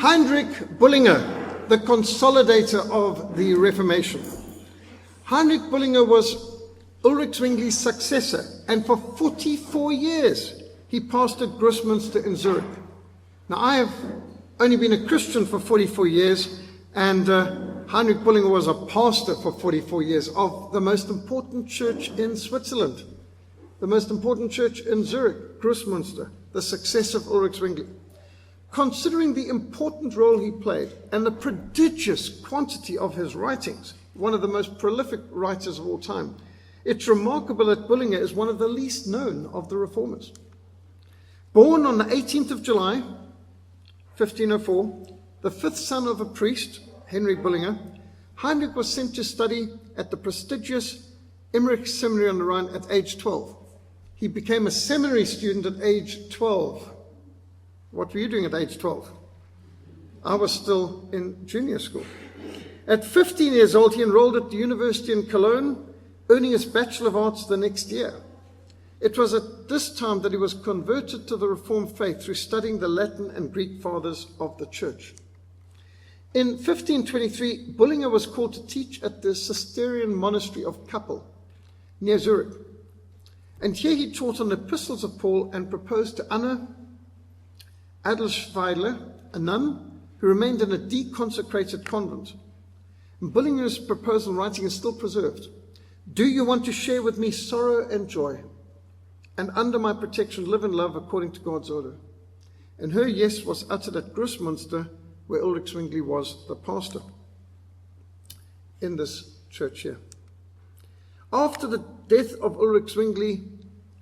Heinrich Bullinger, the consolidator of the Reformation. Heinrich Bullinger was Ulrich Zwingli's successor, and for 44 years he pastored Grossmünster in Zurich. Now, I have only been a Christian for 44 years, and Heinrich Bullinger was a pastor for 44 years of the most important church in Switzerland, the most important church in Zurich, Grossmünster, the successor of Ulrich Zwingli. Considering the important role he played and the prodigious quantity of his writings, one of the most prolific writers of all time, it's remarkable that Bullinger is one of the least known of the reformers. Born on the 18th of July, 1504, the fifth son of a priest, Heinrich Bullinger, Heinrich was sent to study at the prestigious Heinrich Seminary on the Rhine at age 12. He became a seminary student at age 12. What were you doing at age 12? I was still in junior school. At 15 years old, he enrolled at the university in Cologne, earning his Bachelor of Arts the next year. It was at this time that he was converted to the Reformed faith through studying the Latin and Greek fathers of the church. In 1523, Bullinger was called to teach at the Cistercian monastery of Kappel, near Zurich. And here he taught on the epistles of Paul and proposed to Anna Adelschweidler, a nun who remained in a deconsecrated convent. And Bullinger's proposal writing is still preserved. Do you want to share with me sorrow and joy, and under my protection live in love according to God's order? And her yes was uttered at Grossmünster, where Ulrich Zwingli was the pastor in this church here. After the death of Ulrich Zwingli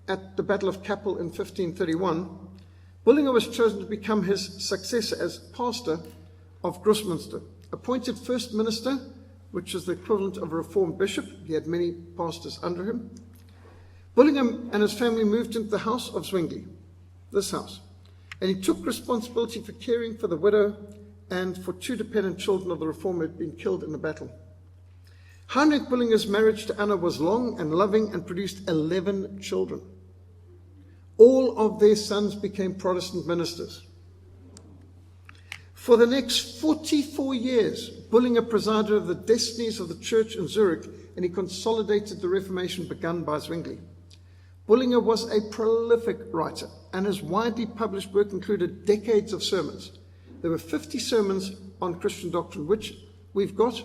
at the Battle of Kappel in 1531, Bullinger was chosen to become his successor as pastor of Grossmünster. Appointed first minister, which is the equivalent of a reformed bishop, he had many pastors under him. Bullinger and his family moved into the house of Zwingli, this house, and he took responsibility for caring for the widow and for two dependent children of the reformer who had been killed in the battle. Heinrich Bullinger's marriage to Anna was long and loving and produced 11 children. All of their sons became Protestant ministers. For the next 44 years, Bullinger presided over the destinies of the church in Zurich, and he consolidated the Reformation begun by Zwingli. Bullinger was a prolific writer, and his widely published work included decades of sermons. There were 50 sermons on Christian doctrine, which we've got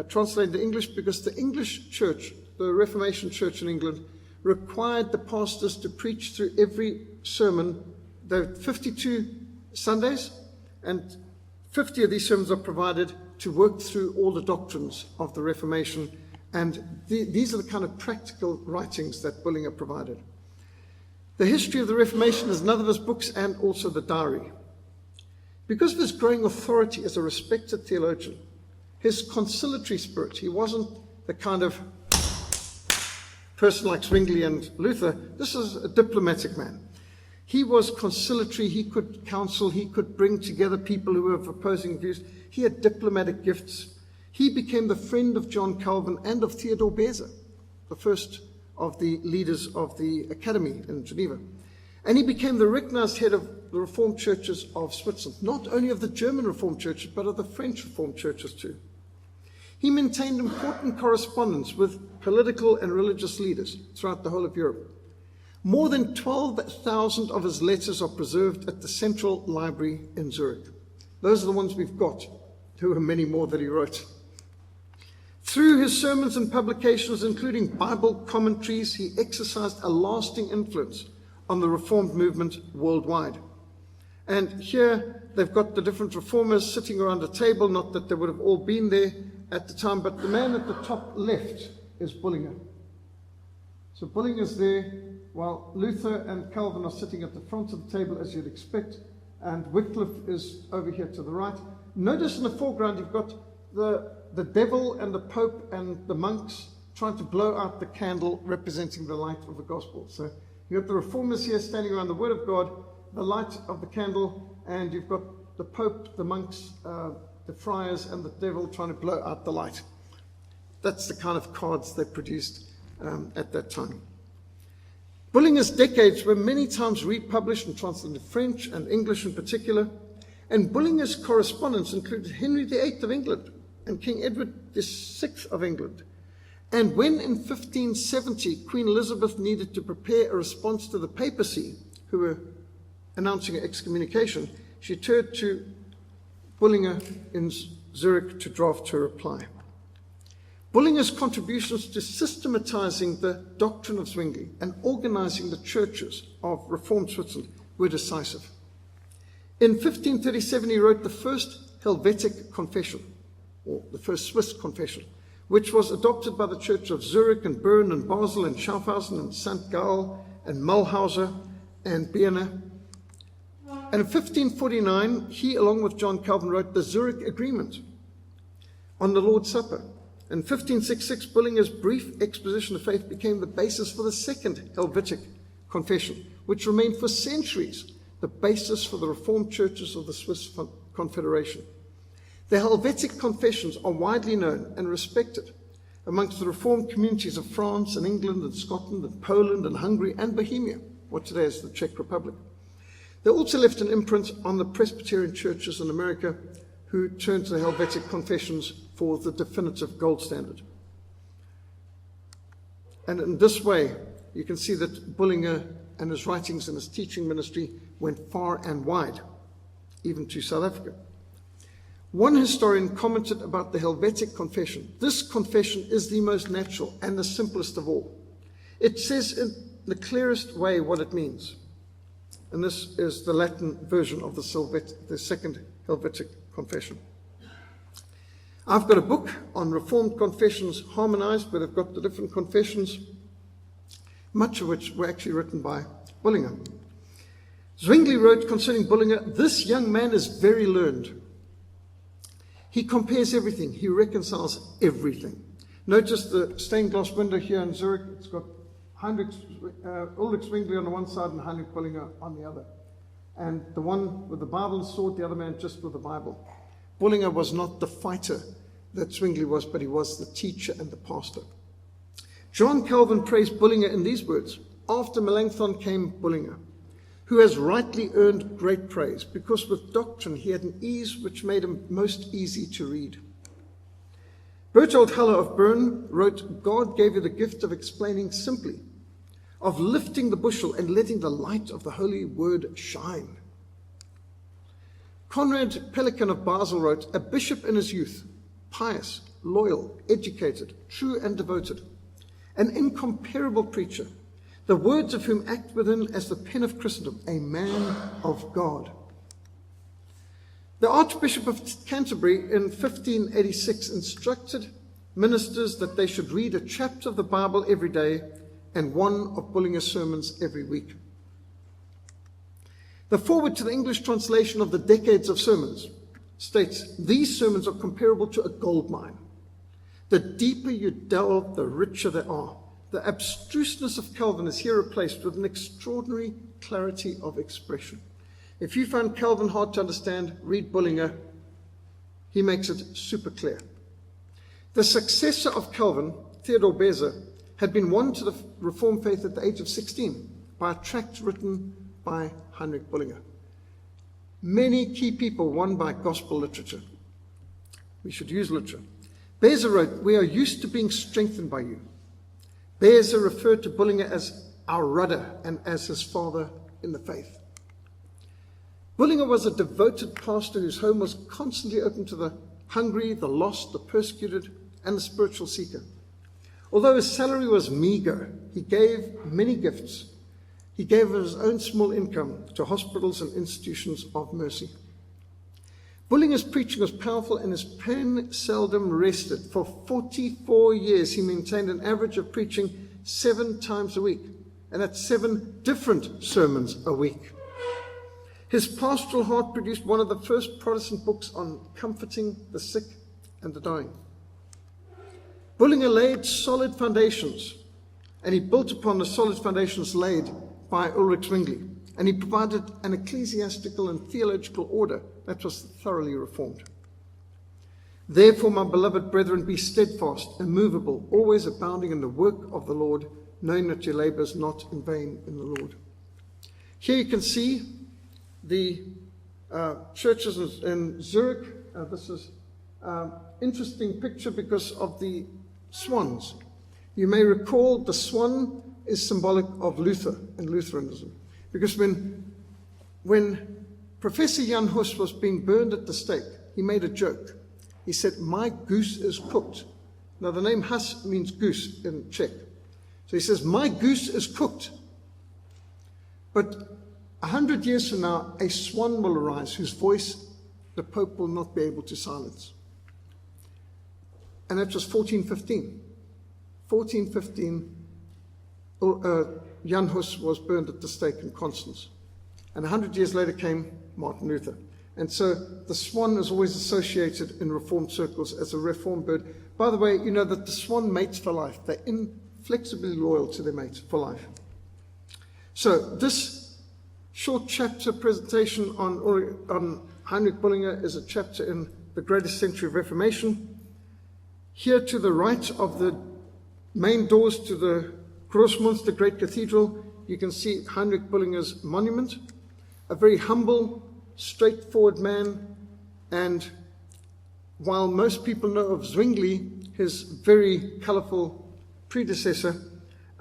translated into English because the English church, the Reformation church in England, required the pastors to preach through every sermon. There are 52 Sundays, and 50 of these sermons are provided to work through all the doctrines of the Reformation. And these are the kind of practical writings that Bullinger provided. The history of the Reformation is another of his books, and also the diary. Because of his growing authority as a respected theologian, his conciliatory spirit, he wasn't the kind of person like Zwingli and Luther. This is a diplomatic man. He was conciliatory, he could counsel, he could bring together people who were of opposing views. He had diplomatic gifts. He became the friend of John Calvin and of Theodore Beza, the first of the leaders of the academy in Geneva. And he became the recognized head of the Reformed churches of Switzerland, not only of the German Reformed churches, but of the French Reformed churches too. He maintained important correspondence with political and religious leaders throughout the whole of Europe. More than 12,000 of his letters are preserved at the Central Library in Zurich. Those are the ones we've got. There were many more that he wrote. Through his sermons and publications, including Bible commentaries, he exercised a lasting influence on the Reformed movement worldwide. And here they've got the different reformers sitting around a table, not that they would have all been there at the time, but the man at the top left is Bullinger. So Bullinger's there, while Luther and Calvin are sitting at the front of the table, as you'd expect, and Wycliffe is over here to the right. Notice in the foreground you've got the devil and the Pope and the monks trying to blow out the candle representing the light of the gospel. So you've got the reformers here standing around the word of God, the light of the candle, and you've got the Pope, the monks, the friars, and the devil trying to blow out the light. That's the kind of cards they produced at that time. Bullinger's decades were many times republished and translated into French and English in particular, And Bullinger's correspondence included Henry VIII of England and King Edward VI of England. And when in 1570 Queen Elizabeth needed to prepare a response to the papacy, who were announcing an excommunication, she turned to Bullinger in Zurich to draft her reply. Bullinger's contributions to systematizing the doctrine of Zwingli and organizing the churches of Reformed Switzerland were decisive. In 1537, he wrote the first Helvetic Confession, or the first Swiss confession, which was adopted by the Church of Zurich and Bern and Basel and Schaffhausen and St. Gall and Mulhauser and Bienne. And in 1549, he, along with John Calvin, wrote the Zurich Agreement on the Lord's Supper. In 1566, Bullinger's brief exposition of faith became the basis for the second Helvetic Confession, which remained for centuries the basis for the Reformed churches of the Swiss Confederation. The Helvetic Confessions are widely known and respected amongst the Reformed communities of France and England and Scotland and Poland and Hungary and Bohemia, what today is the Czech Republic. They also left an imprint on the Presbyterian churches in America, who turned to the Helvetic Confessions for the definitive gold standard. And in this way, you can see that Bullinger and his writings and his teaching ministry went far and wide, even to South Africa. One historian commented about the Helvetic Confession: "This confession is the most natural and the simplest of all. It says in the clearest way what it means." And this is the Latin version of the second Helvetic Confession. I've got a book on Reformed confessions harmonized, where they've got the different confessions, much of which were actually written by Bullinger. Zwingli wrote concerning Bullinger, "This young man is very learned. He compares everything. He reconciles everything." Notice the stained glass window here in Zurich. It's got Ulrich Zwingli on the one side and Heinrich Bullinger on the other. And the one with the Bible and sword, the other man just with the Bible. Bullinger was not the fighter that Zwingli was, but he was the teacher and the pastor. John Calvin praised Bullinger in these words: "After Melanchthon came Bullinger, who has rightly earned great praise, because with doctrine he had an ease which made him most easy to read." Berthold Haller of Bern wrote, "God gave you the gift of explaining simply, of lifting the bushel and letting the light of the holy word shine." Conrad Pelikan of Basel wrote, "A bishop in his youth, pious, loyal, educated, true and devoted, an incomparable preacher, the words of whom act within as the pen of Christendom, a man of God." The Archbishop of Canterbury in 1586 instructed ministers that they should read a chapter of the Bible every day and one of Bullinger's sermons every week. The foreword to the English translation of the Decades of Sermons states, "These sermons are comparable to a gold mine. The deeper you delve, the richer they are. The abstruseness of Calvin is here replaced with an extraordinary clarity of expression." If you find Calvin hard to understand, read Bullinger. He makes it super clear. The successor of Calvin, Theodor Beza, had been won to the Reformed faith at the age of 16 by a tract written by Heinrich Bullinger. Many key people won by gospel literature. We should use literature. Beza wrote, "We are used to being strengthened by you." Beza referred to Bullinger as our rudder and as his father in the faith. Bullinger was a devoted pastor whose home was constantly open to the hungry, the lost, the persecuted, and the spiritual seeker. Although his salary was meager, he gave many gifts. He gave of his own small income to hospitals and institutions of mercy. Bullinger's preaching was powerful and his pen seldom rested. For 44 years, he maintained an average of preaching 7 times a week, and at 7 different sermons a week. His pastoral heart produced one of the first Protestant books on comforting the sick and the dying. Bullinger laid solid foundations, and he built upon the solid foundations laid by Ulrich Zwingli, and he provided an ecclesiastical and theological order that was thoroughly reformed. "Therefore, my beloved brethren, be steadfast, immovable, always abounding in the work of the Lord, knowing that your labor is not in vain in the Lord." Here you can see the churches in Zurich. This is an interesting picture because of the swans. You may recall the swan is symbolic of Luther and Lutheranism. Because when Professor Jan Hus was being burned at the stake, he made a joke. He said, "My goose is cooked." Now the name Hus means goose in Czech. So he says, "My goose is cooked." But 100 years from now, a swan will arise whose voice the Pope will not be able to silence. And that was 1415. 1415, Jan Hus was burned at the stake in Constance. And 100 years later came Martin Luther. And so the swan is always associated in Reformed circles as a Reformed bird. By the way, you know that the swan mates for life. They're inflexibly loyal to their mate for life. So this short chapter presentation on Heinrich Bullinger is a chapter in the greatest century of Reformation. Here to the right of the main doors to the Großmünster, the great cathedral, you can see Heinrich Bullinger's monument, a very humble, straightforward man. And while most people know of Zwingli, his very colorful predecessor,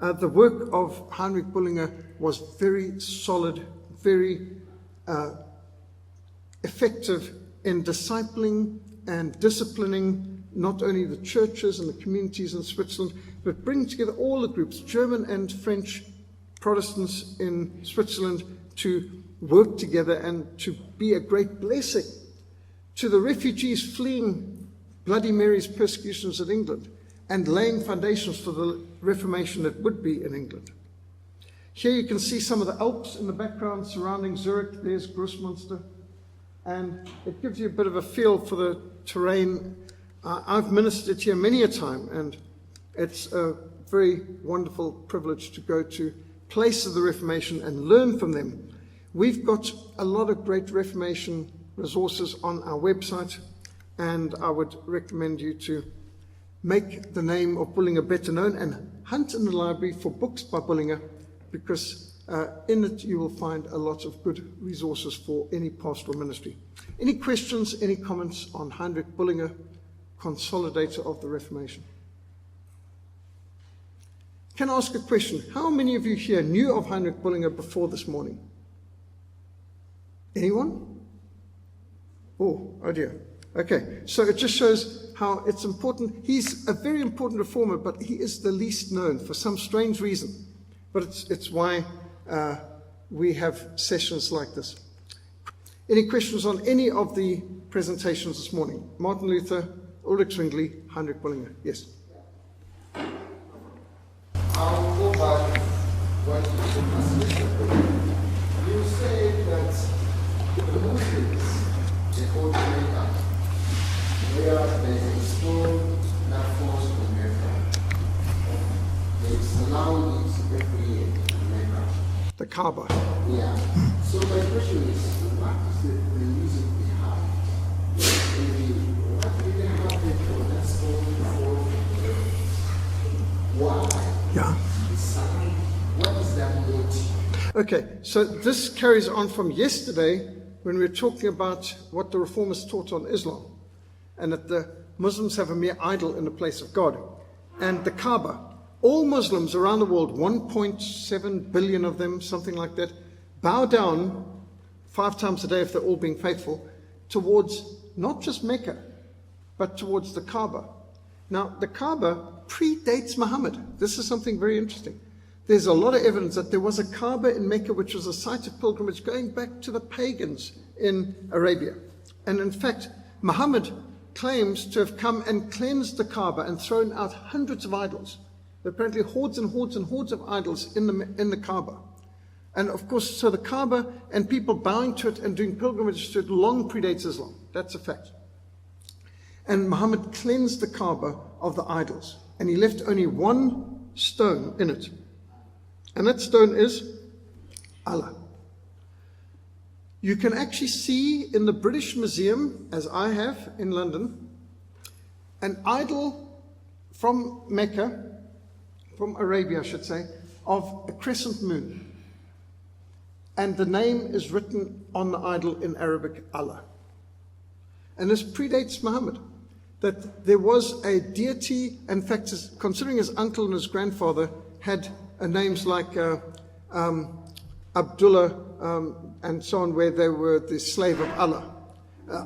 the work of Heinrich Bullinger was very solid, very effective in discipling and disciplining not only the churches and the communities in Switzerland, but bringing together all the groups, German and French Protestants in Switzerland, to work together and to be a great blessing to the refugees fleeing Bloody Mary's persecutions in England and laying foundations for the Reformation that would be in England. Here you can see some of the Alps in the background surrounding Zurich. There's Großmünster. And it gives you a bit of a feel for the terrain. I've ministered here many a time, and it's a very wonderful privilege to go to places of the Reformation and learn from them. We've got a lot of great Reformation resources on our website, and I would recommend you to make the name of Bullinger better known and hunt in the library for books by Bullinger, because in it you will find a lot of good resources for any pastoral ministry. Any questions, any comments on Heinrich Bullinger, Consolidator of the Reformation? Can I ask a question? How many of you here knew of Heinrich Bullinger before this morning? Anyone? Oh dear. Okay, so it just shows how it's important. He's a very important reformer, but he is the least known for some strange reason. But it's why we have sessions like this. Any questions on any of the presentations this morning? Martin Luther, Ulrich Zwingli, Heinrich Bullinger. Yes. I'll go back what you say that the Muslims, they go to Mecca, where there is a stone that falls from Mecca. They surround it every year in Mecca. The Kaaba. Yeah. So my question is, what is the reason behind? What did happen for that stone to fall from Mecca? Why? Yeah. What is that motive? Okay, so this carries on from yesterday when we were talking about what the Reformers taught on Islam, and that the Muslims have a mere idol in the place of God. And the Kaaba, all Muslims around the world, 1.7 billion of them, something like that, bow down 5 times a day, if they're all being faithful, towards not just Mecca, but towards the Kaaba. Now, the Kaaba predates Muhammad. This is something very interesting. There's a lot of evidence that there was a Kaaba in Mecca, which was a site of pilgrimage going back to the pagans in Arabia. And in fact, Muhammad claims to have come and cleansed the Kaaba and thrown out hundreds of idols. There are apparently hordes and hordes and hordes of idols in the Kaaba. And of course, so the Kaaba and people bowing to it and doing pilgrimage to it long predates Islam. That's a fact. And Muhammad cleansed the Kaaba of the idols, and he left only one stone in it. And that stone is Allah. You can actually see in the British Museum, as I have in London, an idol from Mecca, from Arabia I should say, of a crescent moon. and the name is written on the idol in Arabic, Allah. And this predates Muhammad, that there was a deity. In fact, considering his uncle and his grandfather had names like Abdullah and so on, where they were the slave of Allah.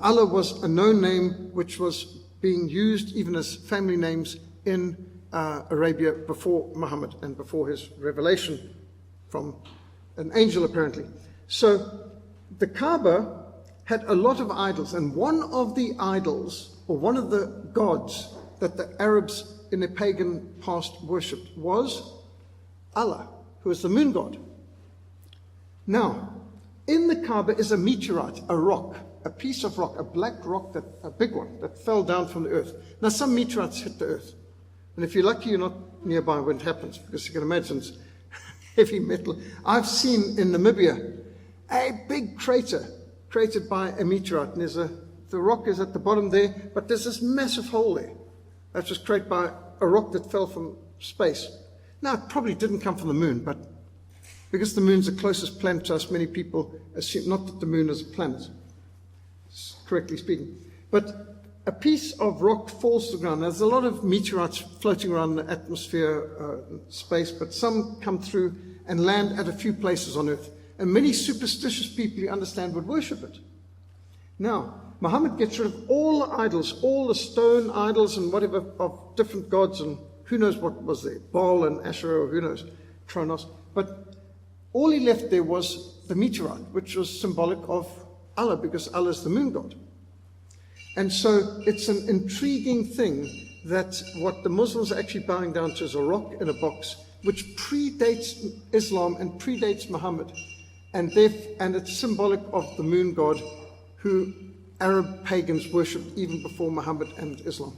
Allah was a known name which was being used even as family names in Arabia before Muhammad and before his revelation from an angel, apparently. So the Kaaba had a lot of idols, and one of the idols, or one of the gods that the Arabs in their pagan past worshipped was Allah, who is the moon god. Now, in the Kaaba is a meteorite, a rock, a piece of rock, a black rock, a big one, that fell down from the earth. Now, some meteorites hit the earth. And if you're lucky, you're not nearby when it happens, because you can imagine it's heavy metal. I've seen in Namibia a big crater created by a meteorite. And the rock is at the bottom there, but there's this massive hole there. That was created by a rock that fell from space. Now, it probably didn't come from the moon, but because the moon's the closest planet to us, many people assume not that the moon is a planet, correctly speaking. But a piece of rock falls to the ground. There's a lot of meteorites floating around the atmosphere, space, but some come through and land at a few places on Earth. And many superstitious people, you understand, would worship it. Now, Muhammad gets rid of all the idols, all the stone idols and whatever of different gods, and who knows what was there, Baal and Asherah, or who knows, Kronos. But all he left there was the meteorite, which was symbolic of Allah, because Allah is the moon god. And so it's an intriguing thing that what the Muslims are actually bowing down to is a rock in a box, which predates Islam and predates Muhammad. And it's symbolic of the moon god, who Arab pagans worshipped even before Muhammad and Islam.